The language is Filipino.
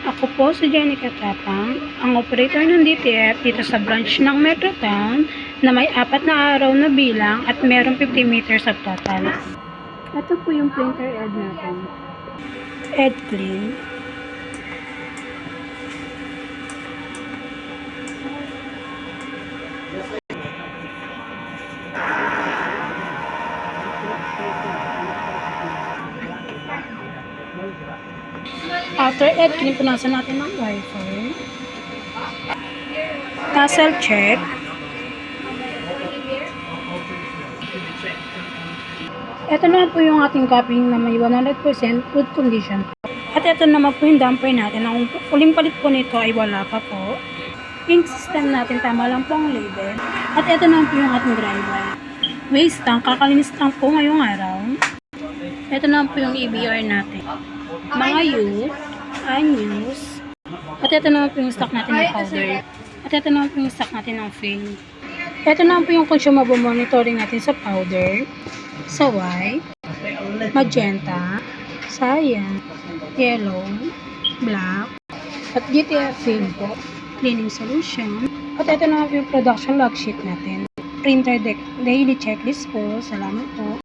Ako po si Jenica Tapang, ang operator ng DTF dito sa branch ng Metrotown na may 4 na araw na bilang at merong 50 meters of total. Ito po yung printer Ed natin. Ed Clean. After Ed Clean, punasan natin ng wiper. Tassel check. Ito naman po yung ating cupping na may 100% good condition. At ito naman po yung damper natin. Ang uling palit po nito ay wala pa po. Ink system natin, tama lang po ang label. At ito naman po yung ating driver. Waste tank, kakalinis tank po ngayong araw. Ito naman po yung EBR natin. Mga U, unused. At ito naman po yung stock natin ng powder. At ito naman po yung stock natin ng film. Ito naman po yung consumable monitoring natin sa powder, sa white, magenta, cyan, yellow, black, at GTF film po, cleaning solution. At ito naman po yung production log sheet natin. Printer daily checklist po. Salamat po.